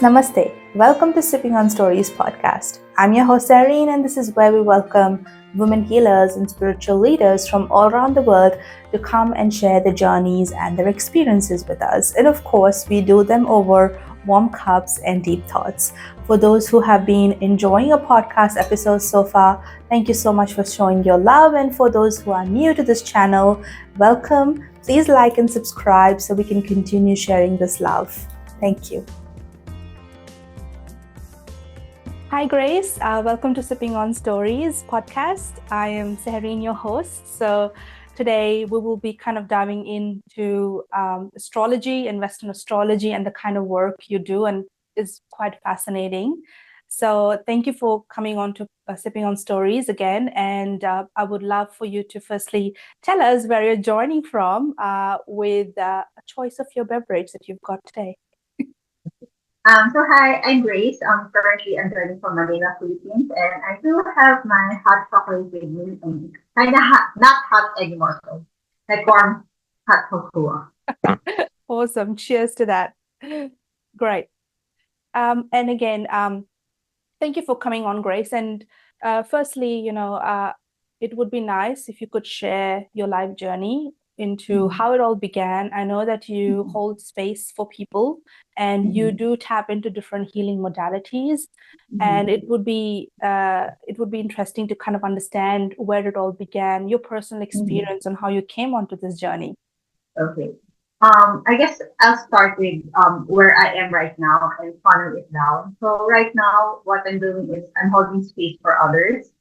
Namaste. Welcome to Sipping on Stories podcast. I'm your host Irene, and this is where we welcome women healers and spiritual leaders from all around the world to come and share their journeys and their experiences with us. And of course, we do them over warm cups and deep thoughts. For those who have been enjoying our podcast episodes so far, thank you so much for showing your love. And for those who are new to this channel, welcome. Please like and subscribe so we can continue sharing this love. Thank you. Hi, Grace. Welcome to Sipping on Stories podcast. I am Seherine, your host. So today we will be kind of diving into astrology and Western astrology and the kind of work you do, and it's quite fascinating. So thank you for coming on to Sipping on Stories again. And I would love for you to firstly tell us where you're joining from with a choice of your beverage that you've got today. Hi, I'm Grace. Currently I'm joining from Manila, Philippines, and I do have my hot chocolate with me, and kind of hot, not hot anymore, so like warm hot cocoa. Awesome. Cheers to that. Great. And again, thank you for coming on, Grace. And firstly, it would be nice if you could share your life journey into how it all began. I know that you hold space for people and you do tap into different healing modalities. And it would be interesting to kind of understand where it all began, your personal experience and how you came onto this journey. Okay. I guess I'll start with where I am right now and funnel it down. So right now, what I'm doing is I'm holding space for others,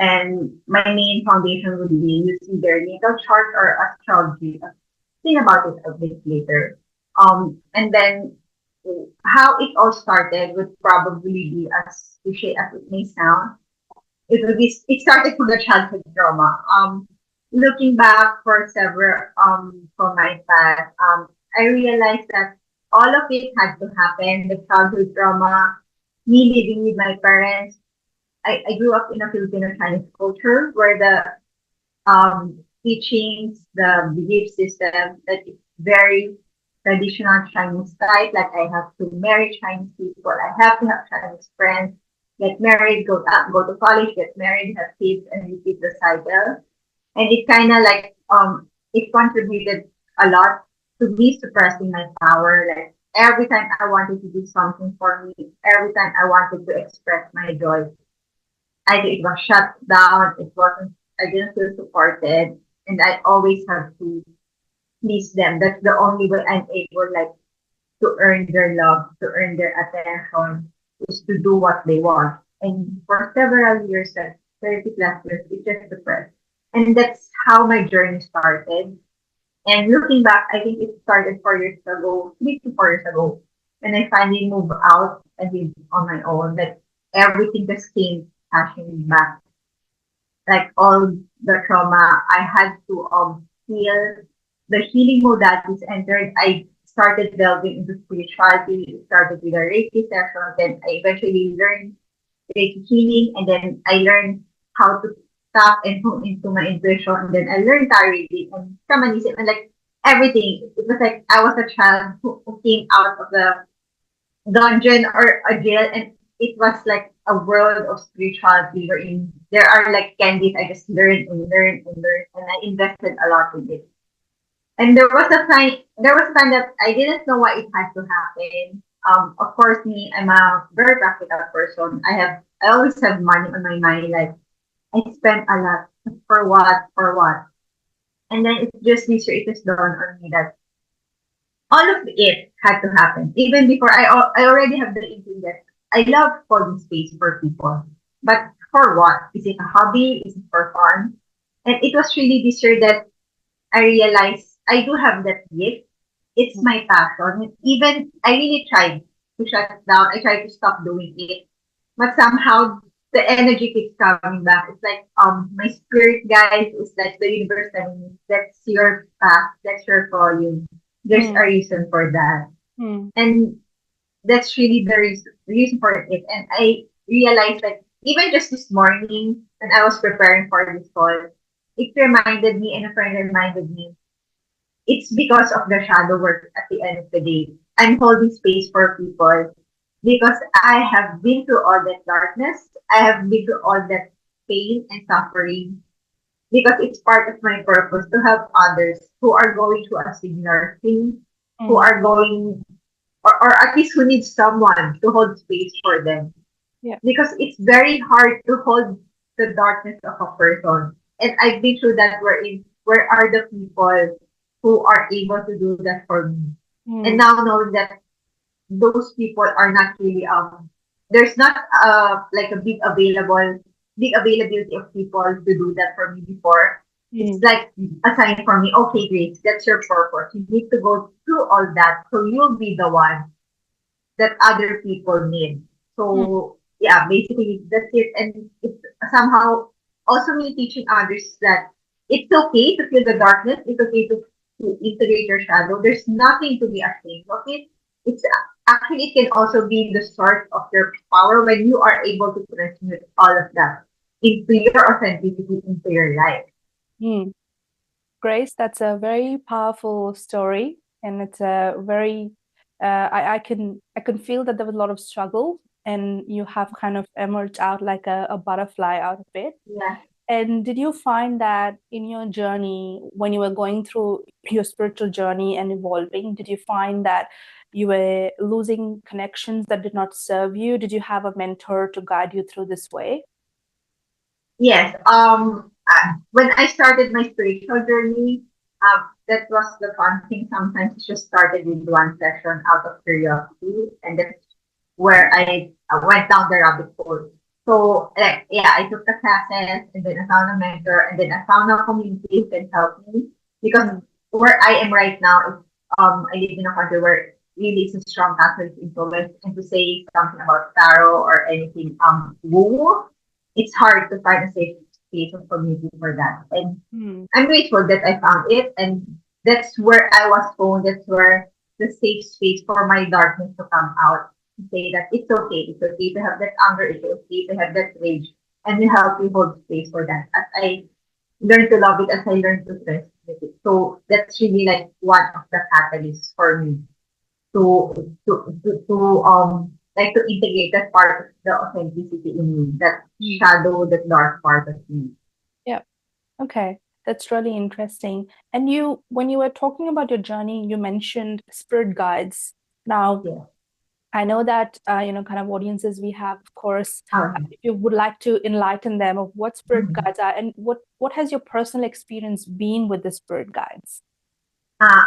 and my main foundation would be using their natal chart or astrology. I'll think about it a bit later. And then how it all started would probably be as cliche as it may sound. It started from the childhood trauma. Looking back for several from my past, I realized that all of it had to happen. The childhood trauma, me living with my parents. I grew up in a Filipino Chinese culture where the teachings, the belief system that is very traditional Chinese type. Like I have to marry Chinese people, I have to have Chinese friends, get married, go to college, get married, have kids, and repeat the cycle. And it kind of like it contributed a lot to me suppressing my power. Like every time I wanted to do something for me, every time I wanted to express my joy, either it was shut down, it wasn't, I didn't feel supported, and I always have to please them. That's the only way I'm able, like, to earn their love, to earn their attention, is to do what they want. And for several years, like 30 plus years, it just suppressed. And that's how my journey started. And looking back, I think it started 4 years ago, 3 to 4 years ago, when I finally moved out and live on my own. That everything just came crashing back. Like all the trauma, I had to heal. The healing modalities entered. I started delving into spirituality. It started with a Reiki session. Then I eventually learned Reiki healing, and then I learned how to tap and tune into my intuition. And then I learned tarot reading and shamanism and like everything. It was like I was a child who came out of the dungeon or a jail, and it was like a world of spirituality wherein there are like candies. I just learned and learned and learned, and I invested a lot in it. And there was a time that I didn't know why it had to happen. Of course, me, I'm a very practical person. I always have money on my mind. Like I spend a lot for what, for what. And then it just this year it just dawned on me that all of it had to happen. Even before I already have the inkling that I love holding space for people. But for what? Is it a hobby? Is it for fun? And it was really this year that I realized I do have that gift. It's my passion. Even I really tried to shut it down. I tried to stop doing it. But somehow the energy keeps coming back. It's like my spirit guys is like the universe telling me that's your path, that's your calling. There's a reason for that. And that's really the reason for it. And I realized that even just this morning when I was preparing for this call, it reminded me and a friend reminded me it's because of the shadow work at the end of the day. I'm holding space for people because I have been through all that darkness. I have been through all that pain and suffering because it's part of my purpose to help others who are going through a similar thing, who Mm. are going, or at least who need someone to hold space for them. Yeah. Because it's very hard to hold the darkness of a person. And I've been through that where are the people who are able to do that for me? And Mm. now knowing that those people are not really there's not like a big availability of people to do that for me before. It's Mm. like a sign for me, okay, Grace, that's your purpose. You need to go through all that so you'll be the one that other people need. Mm. So yeah, basically that's it. And it's somehow also me teaching others that it's okay to feel the darkness. It's okay to integrate your shadow. There's nothing to be ashamed of it. It's actually it can also be the source of your power when you are able to transmute all of that into your authenticity into your life. Mm. Grace, that's a very powerful story, and it's a very I can feel that there was a lot of struggle, and you have kind of emerged out like a butterfly out of it. Yeah. And did you find that in your journey, when you were going through your spiritual journey and evolving, did you find that you were losing connections that did not serve you? Did you have a mentor to guide you through this way? Yes. When I started my spiritual journey, that was the fun thing. Sometimes it just started with one session out of curiosity, and that's where I went down the rabbit hole. So, like, yeah, I took the classes, and then I found a mentor, and then I found a community who can help me. Because Mm. where I am right now is, I live in a country where really is a strong Catholic influence, and to say something about tarot or anything, woo, it's hard to find a safe space of community for that. And Mm. I'm grateful that I found it, and that's where I was found. That's where the safe space for my darkness to come out. To say that it's okay. It's okay to have that anger. It's okay to have that rage, and we help you hold space for that. As I learn to love it, as I learn to transmit it. So that's really like one of the catalysts for me to like to integrate that part of the authenticity in me, that Mm. shadow, that dark part of me. Yeah. Okay. That's really interesting. And when you were talking about your journey, you mentioned spirit guides. Now, Yeah. I know that kind of audiences we have, of course, Um, if you would like to enlighten them of what spirit mhm. guides are and what has your personal experience been with the spirit guides?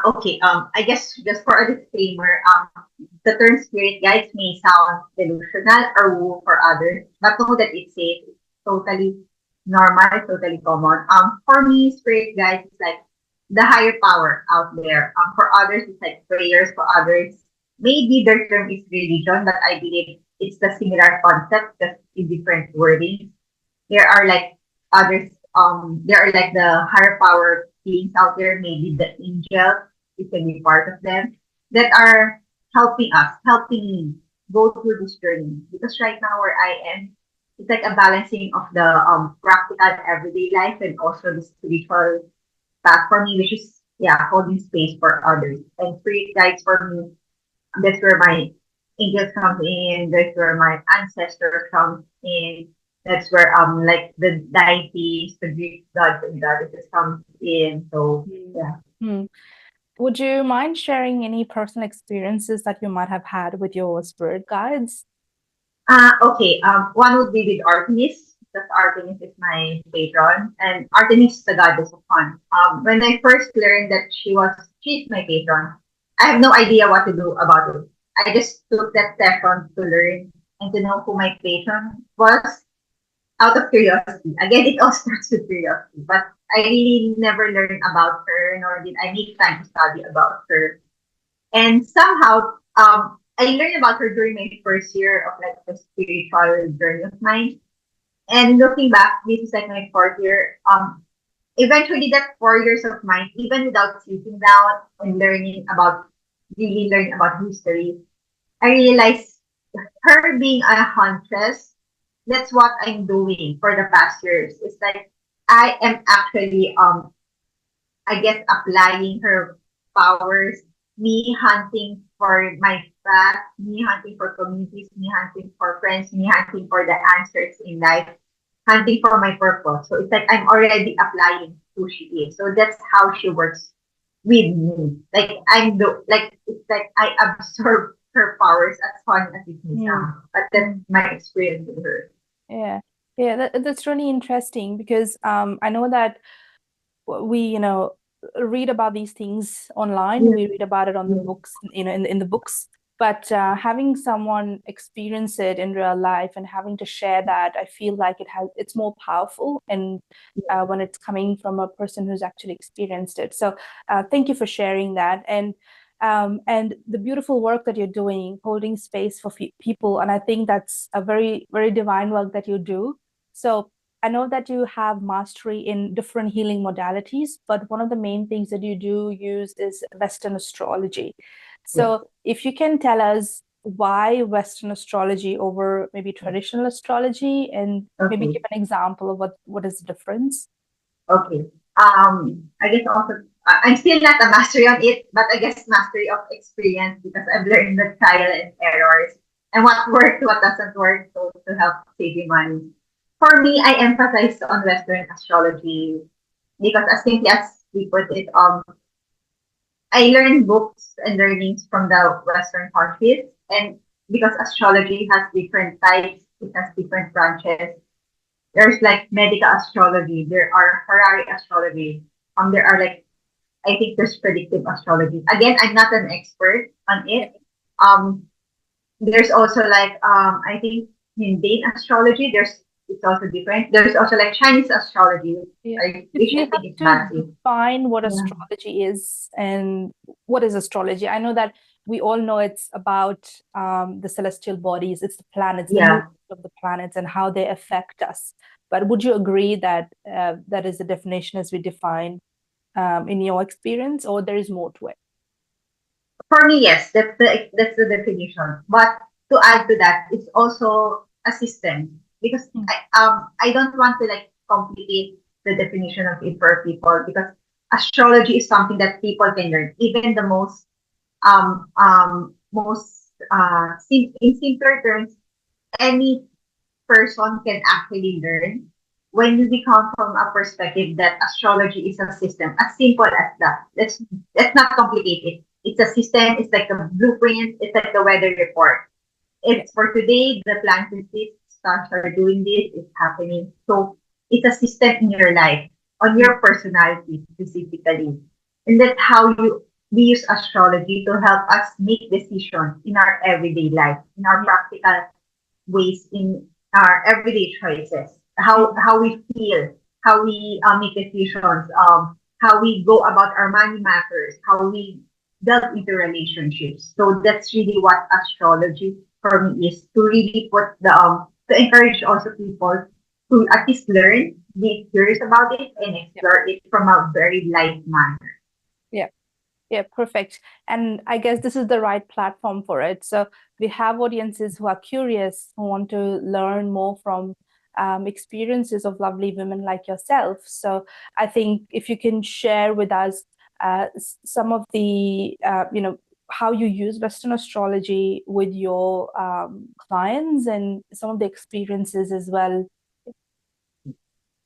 Okay. I guess just for a disclaimer, the term spirit guides may sound delusional or woo for others, but know that it's safe. It's totally normal, totally common. For me, spirit guides is like the higher power out there. For others, it's like prayers. For others, maybe their term is religion, but I believe it's the similar concept, just in different wordings. There are like others, there are like the higher power beings out there, maybe the angels, it can be part of them, that are helping us, helping me go through this journey. Because right now where I am, it's like a balancing of the practical everyday life and also the spiritual path for me, which is yeah, holding space for others. And spirit guides for me, that's where my angels come in. That's where my ancestors come in. That's where like the deities, the Greek gods and goddesses comes in. So Mm. yeah. Hmm. Would you mind sharing any personal experiences that you might have had with your spirit guides? Okay. One would be with Artemis, because Artemis is my patron, and Artemis is the goddess of fun. When I first learned that she's my patron, I have no idea what to do about it. I just took that session to learn and to know who my patron was out of curiosity. Again, it all starts with curiosity, but I really never learned about her, nor did I make time to study about her. And somehow, I learned about her during my first year of like the spiritual journey of mine. And looking back, this is like my fourth year. Eventually, that 4 years of mine, even without sitting down and really learning about history, I realized her being a huntress, that's what I'm doing for the past years. It's like I am actually I guess applying her powers, me hunting for my path, me hunting for communities, me hunting for friends, me hunting for the answers in life, hunting for my purpose. So it's like I'm already applying who she is. So that's how she works with me. Like like it's like I absorb her powers as fun as it may Mm, sound. But that's mm. my experience with her. Yeah, yeah, that's really interesting because I know that we, read about these things online. Yeah, We read about it on the yeah, books, in the books. But having someone experience it in real life and having to share that, I feel like it's more powerful, and when it's coming from a person who's actually experienced it. So thank you for sharing that. And the beautiful work that you're doing, holding space for people, and I think that's a very, very divine work that you do. So I know that you have mastery in different healing modalities, but one of the main things that you do use is Western astrology. yeah. So if you can tell us why Western astrology over maybe traditional astrology, and maybe Okay. give an example of what is the difference. Okay. I guess also I'm still not a mastery on it, but I guess mastery of experience because I've learned the trial and errors and what worked, what doesn't work, so to help saving money. For me, I emphasize on Western astrology because as simply as we put it, I learned books and learnings from the Western countries, and because astrology has different types, it has different branches. There's like medical astrology. There are Harari astrology. There are like I think there's predictive astrology. Again, I'm not an expert on Yeah, it. Um, there's also like I think mundane astrology. It's also different. There's also like Chinese astrology, yeah. If which you I have think is to massive. define what Yeah, astrology is and what is astrology, I know that we all know it's about the celestial bodies, it's the planets, the movement yeah. of the planets, and how they affect us. But would you agree that that is the definition as we define in your experience, or there is more to it? For me, yes, that's the definition. But to add to that, it's also a system because Mm. I don't want to like complicate the definition of it for people because astrology is something that people can learn. Even the most in simpler terms, any person can actually learn when you become from a perspective that astrology is a system, as simple as that. Let's not complicate it. It's a system, it's like a blueprint, it's like the weather report. Yeah, It's for today, the plants is this, stars are doing this, it's happening. So it's a system in your life, on mm, your personality specifically. And that's how we use astrology to help us make decisions in our everyday life, in our yeah, practical ways in our everyday choices, mm, how we feel, how we make decisions, how we go about our money matters, how we delve into relationships. So that's really what astrology for me is to really put the to encourage also people to at least learn, be curious about it, and yeah, explore it from a very light manner. yeah. Yeah, perfect. And I guess this is the right platform for it. So we have audiences who are curious, who want to learn more from experiences of lovely women like yourself. So I think if you can share with us some of the, how you use Western astrology with your clients and some of the experiences as well.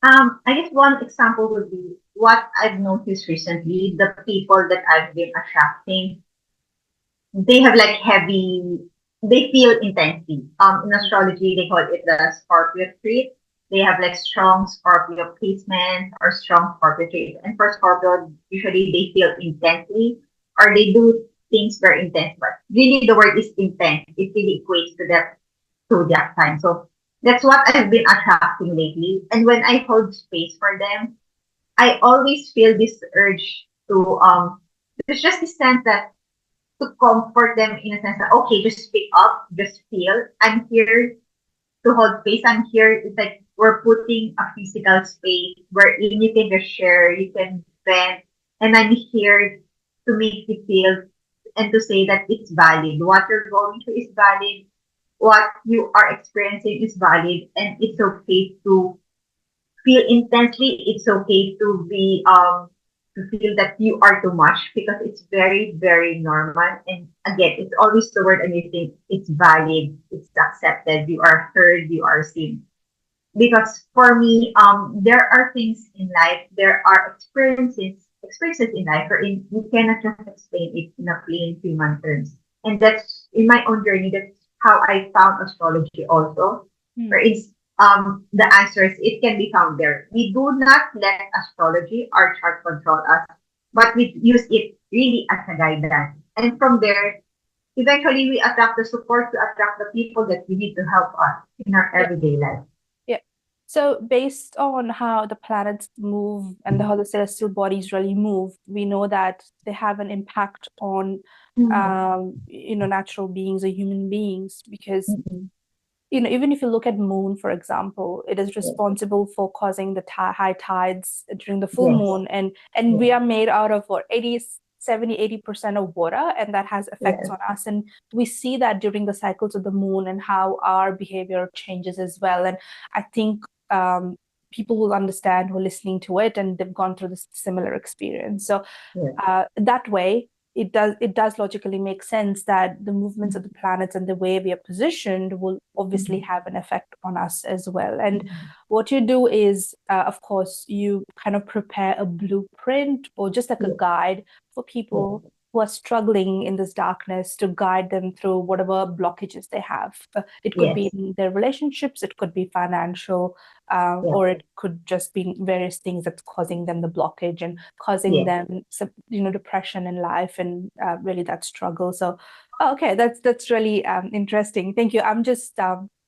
I guess one example would be what I've noticed recently, the people that I've been attracting, they have like they feel intensely. In astrology, they call it the Scorpio trait. They have like strong Scorpio placement or strong Scorpio trait. And for Scorpio, usually they feel intensely or they do things very intense. But really, the word is intense. It really equates to that zodiac sign. So that's what I've been attracting lately. And when I hold space for them, I always feel this urge to there's just this sense that to comfort them in a sense that okay, just speak up, just feel. I'm here to hold space. I'm here. It's like we're putting a physical space wherein you can just share, you can vent, and I'm here to make you feel and to say that it's valid. What you're going through is valid. What you are experiencing is valid, and it's okay to feel intensely. It's okay to be to feel that you are too much because it's very, very normal. And again, it's always the word and you think it's valid, it's accepted, you are heard, you are seen. Because for me, there are things in life, there are experiences in life wherein you cannot just explain it in a plain human terms. And that's in my own journey, that's how I found astrology also. Where Hmm. it's the answers, it can be found there. We do not let astrology or chart control us, but we use it really as a guidance. And from there, eventually we attract the support to attract the people that we need to help us in our Yeah. everyday life. Yeah. So based on how the planets move and how the celestial bodies really move, we know that they have an impact on Mm, natural beings or human beings because mm-mm. even if you look at moon, for example, it is Yes, responsible for causing the high tides during the full yes, moon. And we yes, are made out of what, 80, 70, 80% of water, and that has effects yes, on us. And we see that during the cycles of the moon and how our behavior changes as well. And I think people will understand who are listening to it and they've gone through this similar experience. So yes. that way it does logically make sense that the movements of the Mm-hmm. planets and the way we are positioned will obviously Mm-hmm. have an effect on us as well. And Mm-hmm. what you do is of course you kind of prepare a blueprint or just like a Yes, guide for yes, people who are struggling in this darkness to guide them through whatever blockages they have. It could be yes, in their relationships, it could be financial, yes, or it could just be various things that's causing them the blockage and causing yes. them depression in life and really that struggle. So okay, that's really interesting. Thank you. I'm just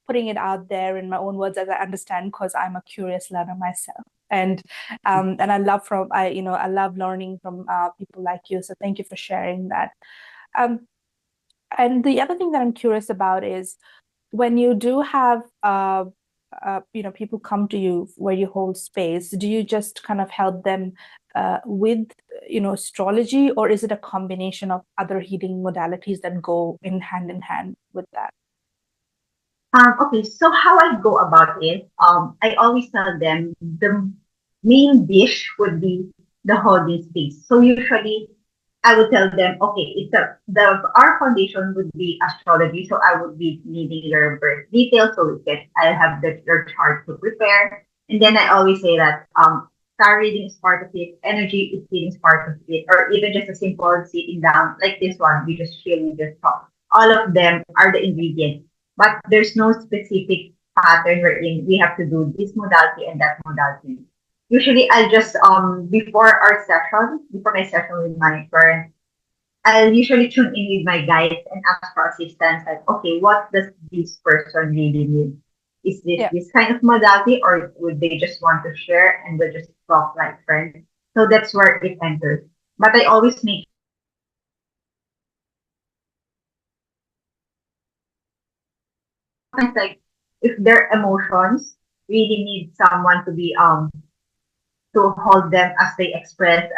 putting it out there in my own words as I understand, because I'm a curious learner myself. And I love learning from people like you, so thank you for sharing that. um, and the other thing that I'm curious about is when you do have people come to you where you hold space, do you just kind of help them with astrology, or is it a combination of other healing modalities that go in hand with that? Okay, so how I go about it, I always tell them the main dish would be the holding space. So usually I would tell them, okay, our foundation would be astrology, so I would be needing your birth details, so I'll have your chart to prepare, and then I always say that star reading is part of it, energy is reading is part of it, or even just a simple sitting down like this one, we just chill, we just talk. All of them are the ingredients, but there's no specific pattern wherein we have to do this modality and that modality. Usually I'll just before my session with my parents, I'll usually tune in with my guides and ask for assistance like, okay, what does this person really need? Is Yeah, this kind of modality or would they just want to share and we'll just talk like friends? So that's where it enters. But I always make sometimes like if their emotions really need someone to be to hold them as they express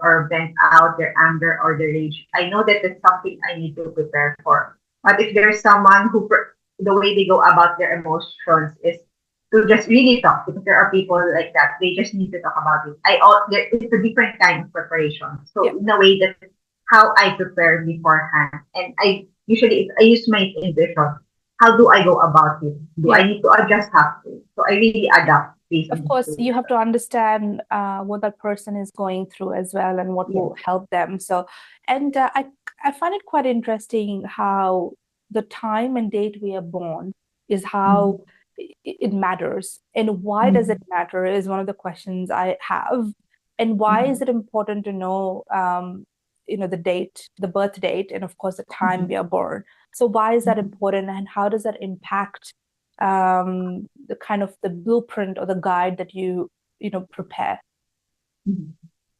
or vent out their anger or their rage. I know that that's something I need to prepare for. But if there's someone the way they go about their emotions is to just really talk, because there are people like that. They just need to talk about it. It's a different kind of preparation. yeah, So in a way, that's how I prepare beforehand. And I use my intuition. How do I go about it? Do I yeah. need to adjust halfway? So I really adapt based Of on the course, you have situation. to understand what that person is going through as well and what Yes. will help them. So, and I find it quite interesting how the time and date we are born is how Mm-hmm. it matters. And why does it Mm-hmm. matter is one of the questions I have. And why is Mm-hmm. it important to know, the date, the birth date, and of course the time we are born? So why is that Mm-hmm. important, and how does that impact the kind of the blueprint or the guide that you prepare? Mm-hmm.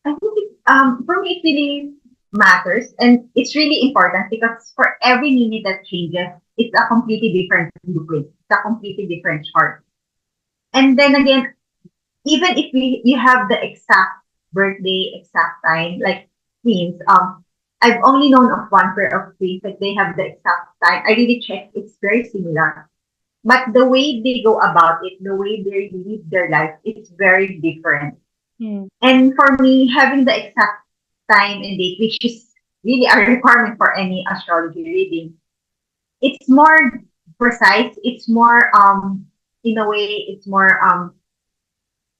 I think for me it really matters and it's really important because for every minute that changes, it's a completely different blueprint. It's a completely different chart. And then again, even if you have the exact birthday, exact time, like twins, I've only known of one pair of twins that they have the exact time. I really checked; it's very similar. But the way they go about it, the way they live their life, it's very different. Mm. And for me, having the exact time and date, which is really a requirement for any astrology reading, it's more precise. It's more in a way, it's more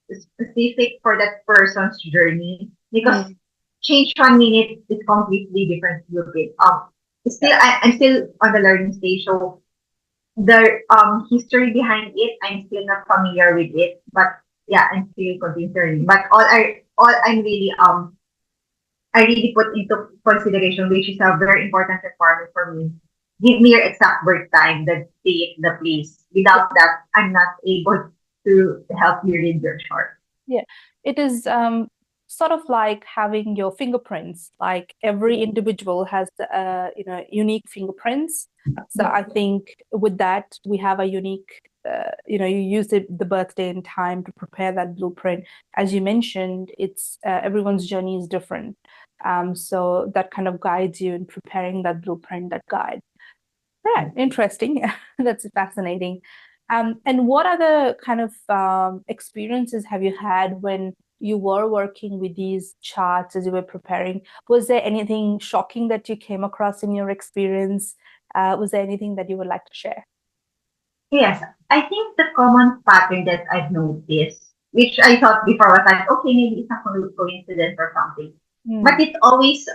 specific for that person's journey because Mm. change 1 minute is completely different blueprint. Still, Yeah. I'm still on the learning stage, so the history behind it, I'm still not familiar with it. But yeah, I'm still continuing. But all I really put into consideration, which is a very important requirement for me. Give me your exact birth time, the date, the place. Yeah. Without that, I'm not able to help you read your chart. Yeah. It is sort of like having your fingerprints. Like every individual has unique fingerprints. So Yeah. I think with that we have a unique you use the birthday and time to prepare that blueprint. As you mentioned, it's everyone's journey is different. So that kind of guides you in preparing that blueprint, that guide. Right, interesting. That's fascinating. And what other kind of experiences have you had when you were working with these charts as you were preparing? Was there anything shocking that you came across in your experience? Was there anything that you would like to share? Yes, I think the common pattern that I've noticed, which I thought before was like, okay, maybe it's a coincidence or something, but Hmm. it always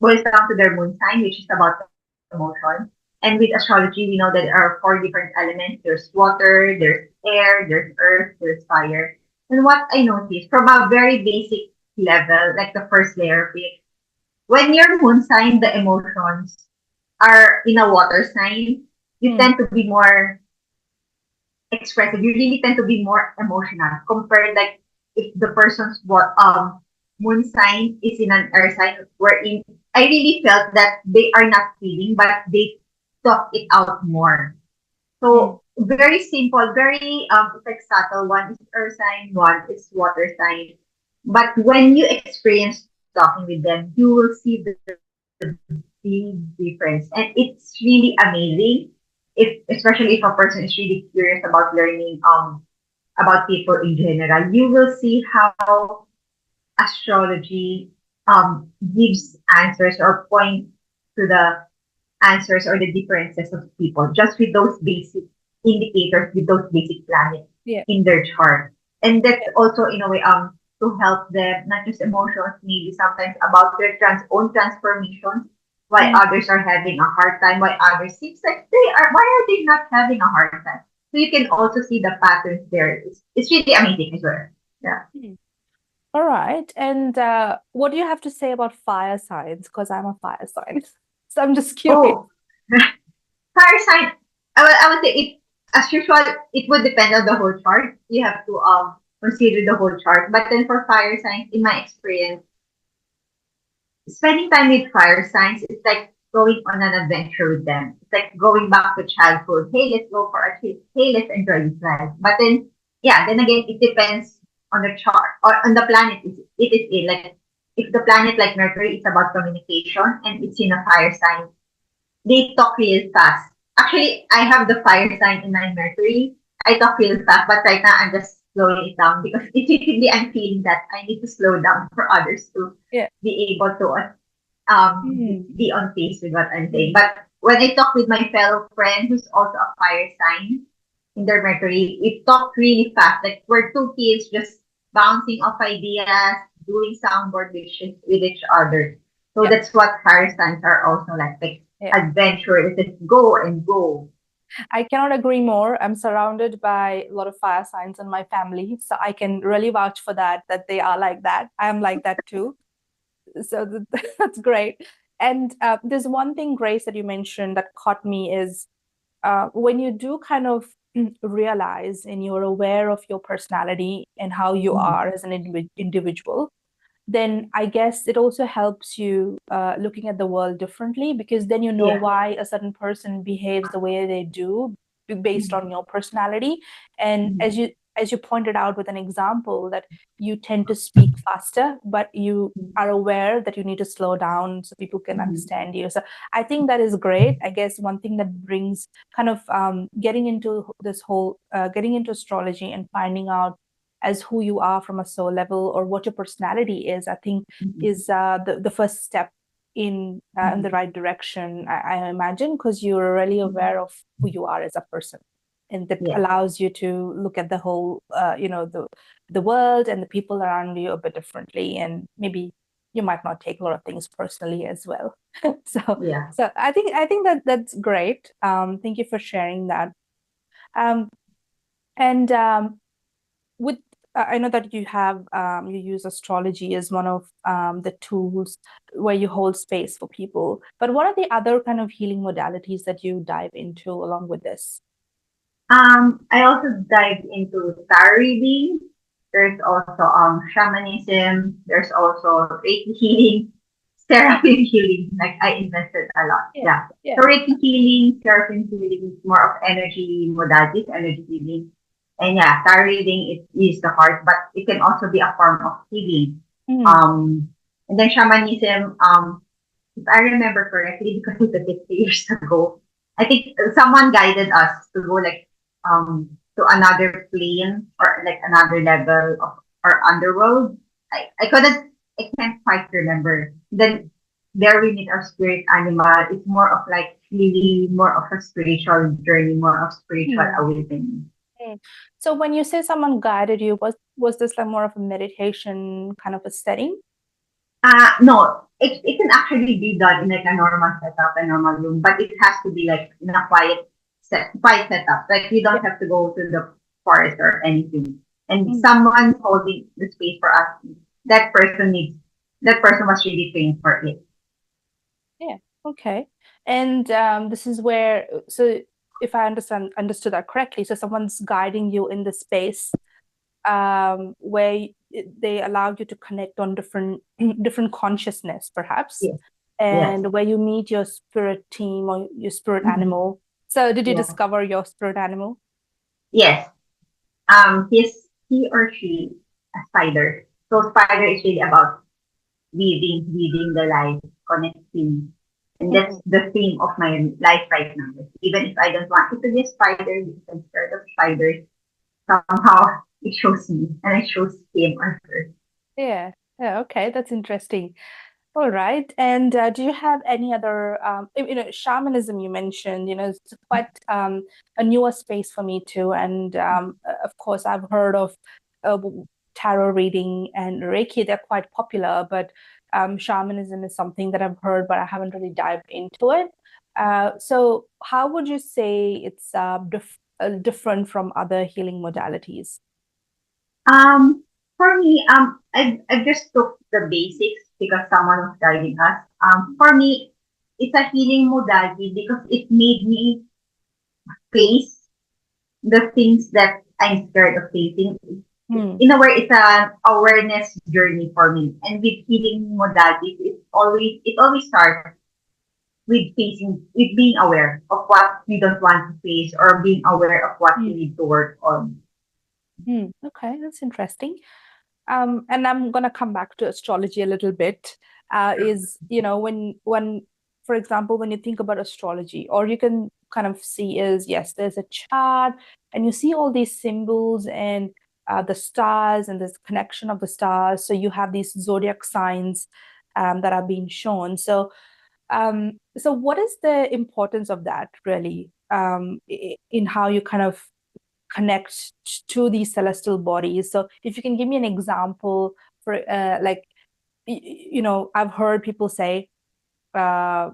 boils down to their moon sign, which is about emotion. And with astrology, we know that there are four different elements. There's water, there's air, there's earth, there's fire. And what I noticed from a very basic level, like the first layer of it, when your moon sign, the emotions are in a water sign, you Hmm. tend to be more expressive. You really tend to be more emotional compared like if the person's moon sign is in an earth sign wherein I really felt that they are not feeling but they talk it out more. Hmm. So very simple, very it's like subtle. One is earth sign, one is water sign. But when you experience talking with them, you will see the big difference. And it's really amazing especially if a person is really curious about learning about people in general, you will see how astrology gives answers or point to the answers or the differences of people just with those basic indicators, with those basic planets Yeah. in their chart. And that's Yeah. also in a way to help them, not just emotions, maybe sometimes about their own transformations, why Hmm. others are having a hard time, why others seems like why are they not having a hard time? So you can also see the patterns there. It's really amazing as well. Yeah. Hmm. All right. And what do you have to say about fire signs? Because I'm a fire sign. So I'm just curious. Oh, fire sign. I would say it as usual. It would depend on the whole chart. You have to consider the whole chart. But then for fire signs, in my experience, spending time with fire signs is like going on an adventure with them. It's like going back to childhood. Hey, let's go for a trip. Hey, let's enjoy this life. But then, yeah, then again, it depends on the chart or on the planet. It is in like if the planet like Mercury is about communication and it's in a fire sign, they talk real fast. Actually, I have the fire sign in my Mercury. I talk real fast, but right now I'm just slowing it down because intuitively I'm feeling that I need to slow down for others to Yeah. be able to Hmm. be on pace with what I'm saying. But when I talk with my fellow friend who's also a fire sign in their Mercury, we talk really fast. Like we're two kids just bouncing off ideas, doing soundboard with each other. So Yeah. that's what fire signs are also like Yeah. adventure. It's just go and go. I cannot agree more. I'm surrounded by a lot of fire signs in my family, so I can really vouch for that, that they are like that. I am like that too. So that's great. And there's one thing, Grace, that you mentioned that caught me is when you do kind of realize and you're aware of your personality and how you Mhm. are as an individual, then I guess it also helps you looking at the world differently because then you know Yeah. why a certain person behaves the way they do based Mhm. on your personality. And Mhm. as you pointed out with an example that you tend to speak faster, but you are aware that you need to slow down so people can Mhm. understand you. So I think that is great. I guess one thing that brings kind of getting into this whole getting into astrology and finding out as who you are from a soul level or what your personality is, I think Mhm. is the first step in the Mhm. right direction, I imagine, because you're really Mhm. aware of who you are as a person, and that Yes. allows you to look at the whole, the world and the people around you a bit differently, and maybe you might not take a lot of things personally as well. so Yeah. so I think that that's great. Thank you for sharing that. Um, and with I know that you use astrology as one of the tools where you hold space for people. But what are the other kind of healing modalities that you dive into along with this? I also dived into tarot reading. There's also shamanism. There's also Reiki healing, seraphim healing. Like I invested a lot. Yeah, Yeah. yeah. So Reiki healing, seraphim healing is more of energy modalities, energy healing. And yeah, tarot reading is the heart, but it can also be a form of healing. Mm, Um, and then shamanism. If I remember correctly, because it was years ago, I think someone guided us to go like to another plane or like another level of our underworld. I can't quite remember. Then there we meet our spirit animal. It's more of like really more of a spiritual journey, more of spiritual mm, awakening. mm. So when you say someone guided you, was this like more of a meditation kind of a setting? No, it can actually be done in like a normal setup, a normal room, but it has to be like in a quiet setup. Like you Yeah. don't have to go to the forest or anything. And Mm, someone holding the space for us, that person needs, that person was really trained for it. yeah. Okay. And this is where, so if I understood that correctly, so someone's guiding you in the space where they allow you to connect on different different consciousness, perhaps, Yes, yes, and where you meet your spirit team or your spirit mhm, animal. So, did you yeah, discover your spirit animal? yes. He or she, a spider. So spider is really about weaving the life, connecting. And that's Mm. the theme of my life right now. Even if I don't want it to be a spider, because I'm scared of spiders, somehow it shows me and it shows him or her. Yeah. Yeah. Okay, that's interesting. All right. And do you have any other, shamanism you mentioned, it's quite a newer space for me too. And of course, I've heard of uh, tarot reading and Reiki. They're quite popular, but shamanism is something that I've heard, but I haven't really dived into it. So how would you say it's different from other healing modalities? Um, for me, I just took the basics because someone was guiding us. For me, it's a healing modality because it made me face the things that I'm scared of facing. Hmm. In a way, it's an awareness journey for me. And with healing modalities, it always starts with being aware of what we don't want to face or being aware of what we need to work on. Hmm. Okay, that's interesting. And I'm gonna come back to astrology a little bit. Is when, for example, when you think about astrology, or you can kind of see is yes, there's a chart, and you see all these symbols and the stars and this connection of the stars. So you have these zodiac signs that are being shown. So what is the importance of that really in how you kind of connect to these celestial bodies? So if you can give me an example for like I've heard people say uh,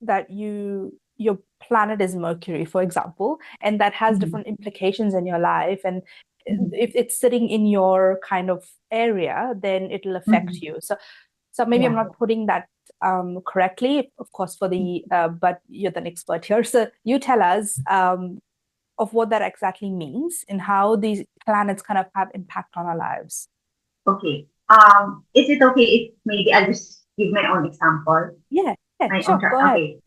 that your planet is Mercury, for example, and that has Mhm, different implications in your life. And mhm, if it's sitting in your kind of area, then it'll affect mhm. you. So maybe I'm Yeah. not putting that correctly, of course, for the but you're the expert here. So you tell us of what that exactly means and how these planets kind of have impact on our lives. Okay. Is it okay if maybe I'll just give my own example? Yeah, yeah, My own sure, chart. go ahead. Okay.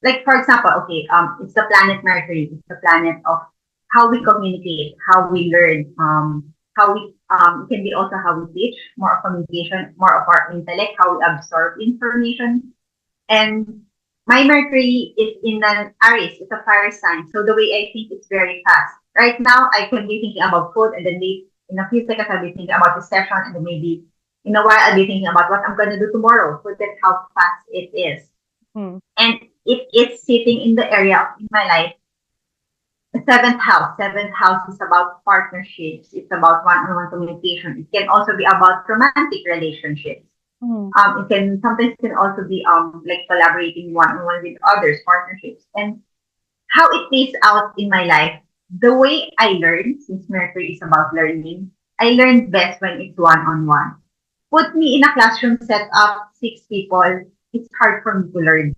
Like for example, okay, it's the planet Mercury. It's the planet of how we communicate, how we learn, how we it can be also how we teach, more of communication, more of our intellect, how we absorb information. And my Mercury is in an Aries, it's a fire sign. So the way I think it's very fast. Right now I can be thinking about food and then In a few seconds, I'll be thinking about this session, and then maybe in a while, I'll be thinking about what I'm going to do tomorrow. So that's how fast it is. Hmm. And if it's sitting in the area in my life, the seventh house. Seventh house is about partnerships. It's about one-on-one communication. It can also be about romantic relationships. Hmm. It can sometimes can also be like collaborating one-on-one with others, partnerships. And how it plays out in my life, the way I learn, since Mercury is about learning, I learn best when it's one-on-one. Put me in a classroom set up, six people, it's hard for me to learn.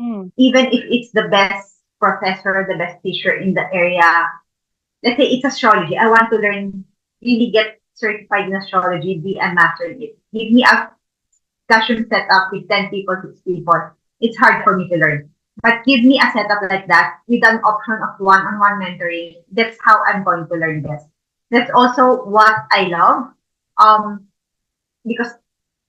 Hmm. Even if it's the best professor, the best teacher in the area, let's say it's astrology. I want to learn, really get certified in astrology, be a master in it. Give me a classroom setup with 10 people, 6 people. It's hard for me to learn. But give me a setup like that with an option of one-on-one mentoring. That's how I'm going to learn best. That's also what I love. Because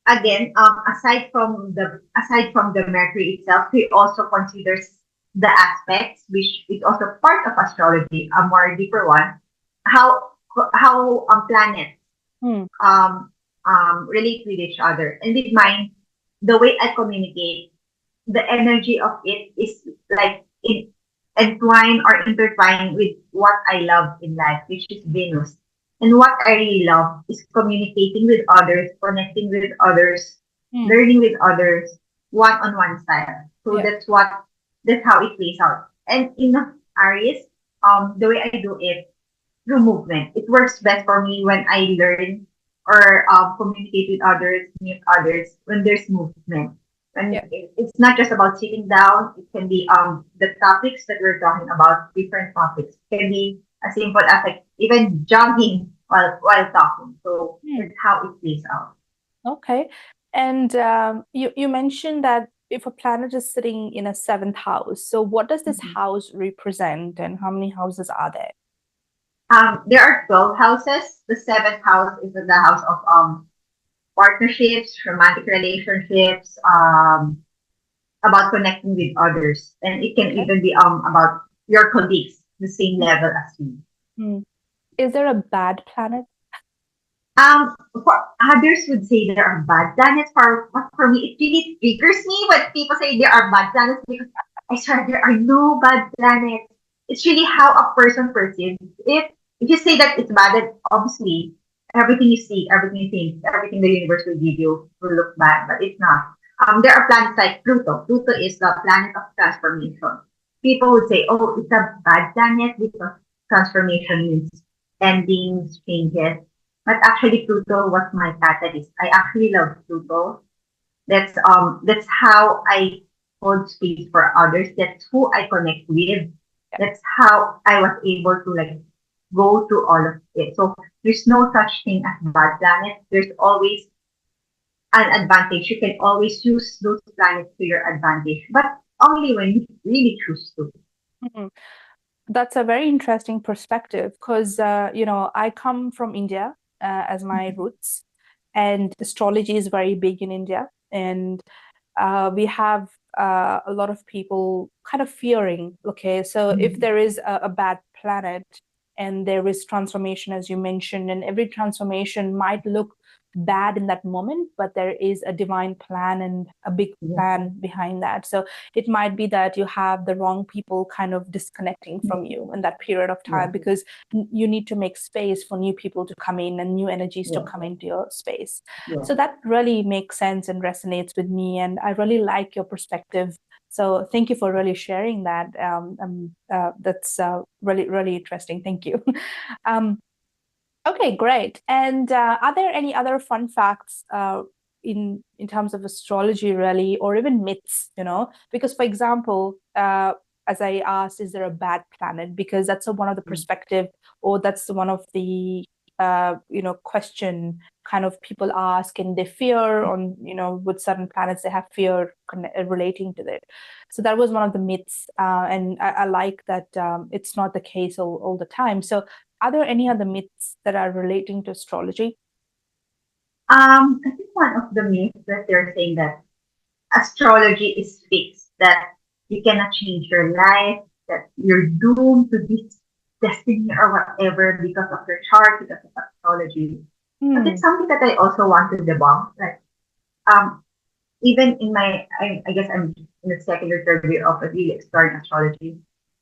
again, aside from the Mercury itself, we also considers the aspects, which is also part of astrology, a more deeper one. How planets Hmm. um, relate with each other, and with mine, the way I communicate, the energy of it is like entwined or intertwined with what I love in life, which is Venus. And what I really love is communicating with others, connecting with others, Hmm. learning with others, one-on-one style. So Yeah. that's how it plays out. And in Aries, the way I do it through movement. It works best for me when I learn or communicate with others, meet others when there's movement. And Yeah. it's not just about sitting down. It can be the topics that we're talking about, different topics. It can be as simple as like even jogging while talking. So Hmm. that's how it plays out. Okay. And you mentioned that if a planet is sitting in a seventh house, so what does this Mhm. house represent and how many houses are there? There are 12 houses. The seventh house is the house of partnerships, romantic relationships, about connecting with others. And it can Okay. even be about your colleagues, the same Hmm. level as you. Hmm. Is there a bad planet? For others would say there are bad planets. For me, it really triggers me when people say there are bad planets because I swear there are no bad planets. It's really how a person perceives it. If you say that it's bad, then obviously everything you see, everything you think, everything the universe will give you will look bad, but it's not. There are planets like Pluto. Pluto is the planet of transformation. People would say, oh, it's a bad planet because transformation means endings, changes, but actually Pluto was my catalyst. I actually love Pluto. That's how I hold space for others. That's who I connect with. Yeah. That's how I was able to like go through all of it. So there's no such thing as bad planets. There's always an advantage. You can always use those planets to your advantage, but only when you really choose to. Hmm. That's a very interesting perspective because, I come from India as my roots, and astrology is very big in India. And we have a lot of people kind of fearing, okay, so if Mhm. there is a bad planet and there is transformation, as you mentioned, and every transformation might look bad in that moment, but there is a divine plan and a big Yes, plan behind that. So it might be that you have the wrong people kind of disconnecting yes, from you in that period of time yes, because you need to make space for new people to come in and new energies to yes, come into your space. yes. So that really makes sense and resonates with me. And I really like your perspective. So thank you for really sharing that. That's really, really interesting. Thank you. um, okay, great. And are there any other fun facts in terms of astrology, really, or even myths? Because, for example, as I asked, is there a bad planet? Because that's one of the perspective, or that's one of the question kind of people ask, and they fear on with certain planets they have fear relating to it. So that was one of the myths, and I like that it's not the case all the time. So are there any other myths that are relating to astrology? I think one of the myths that they're saying that astrology is fixed, that you cannot change your life, that you're doomed to this destiny or whatever because of your chart, because of astrology, but Hmm. it's something that I also want to debunk. Like, um, even in I guess I'm in the second or third year of really exploring astrology.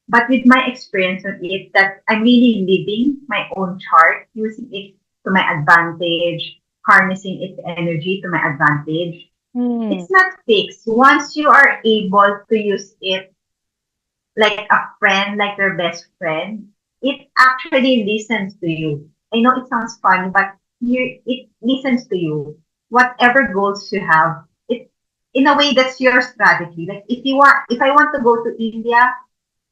But with my experience on it, that I'm really living my own chart, using it to my advantage, harnessing its energy to my advantage. Hmm. It's not fixed. Once you are able to use it like a friend, like your best friend, it actually listens to you. I know it sounds funny, but it listens to you. Whatever goals you have, it in a way that's your strategy. Like if I want to go to India,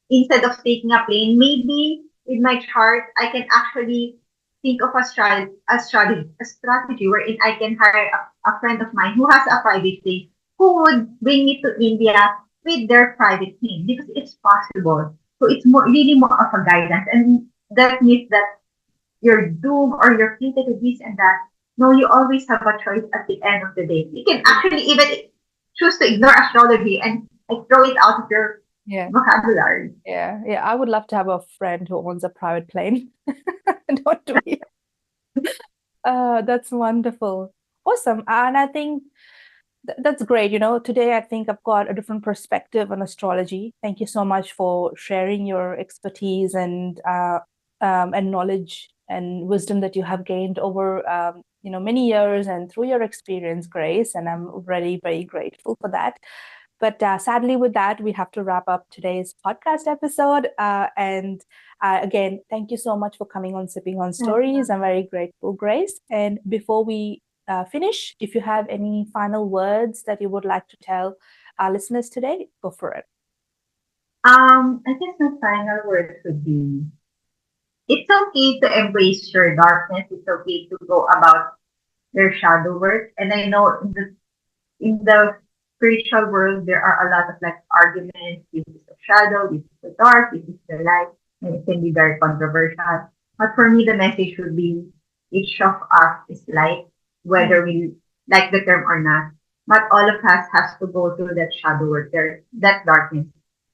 instead of taking a plane, maybe with my chart, I can actually think of a strategy wherein I can hire a friend of mine who has a private plane who would bring me to India with their private plane because it's possible. So it's really more of a guidance. And that means that you're doomed or you're fated to this and that. No, you always have a choice at the end of the day. You can actually even choose to ignore astrology and like, throw it out of your Yeah. vocabulary. Yeah. Yeah. I would love to have a friend who owns a private plane. Don't we? That's wonderful. Awesome. And I think that's great. Today I think I've got a different perspective on astrology. Thank you so much for sharing your expertise and knowledge and wisdom that you have gained over many years and through your experience, Grace. And I'm very, very grateful for that. But sadly, with that, we have to wrap up today's podcast episode. And again, thank you so much for coming on Sipping on Stories. I'm very grateful, Grace. And before we finish, if you have any final words that you would like to tell our listeners today, go for it. I guess my final words would be it's okay to embrace your darkness. It's okay to go about your shadow work. And I know in the spiritual world there are a lot of like arguments, this is the shadow, this is the dark, this is the light, and it can be very controversial. But for me the message would be each of us is light, Mm. whether we like the term or not. Not all of us has to go through that shadow work there, that darkness.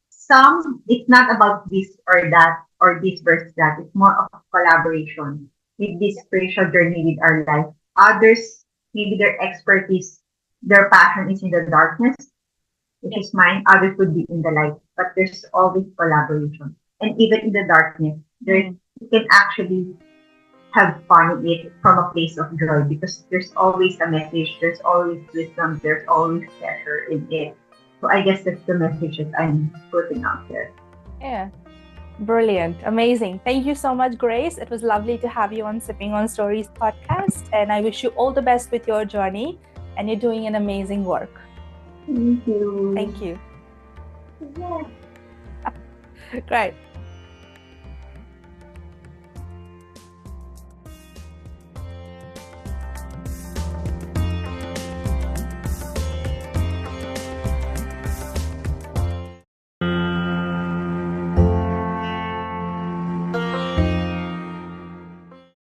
Some it's not about this or that or this versus that. It's more of a collaboration with this spiritual journey with our life. Others, maybe their expertise, their passion is in the darkness, which Yeah. is mine. Others would be in the light. But there's always collaboration. And even in the darkness, Mm. you can actually have fun in it from a place of joy because there's always a message, there's always wisdom, there's always pleasure in it. So I guess that's the message that I'm putting out there. Yeah. Brilliant. Amazing. Thank you so much, Grace. It was lovely to have you on Sipping on Stories podcast. And I wish you all the best with your journey. And you're doing an amazing work. Thank you. Thank you. Yeah. Great.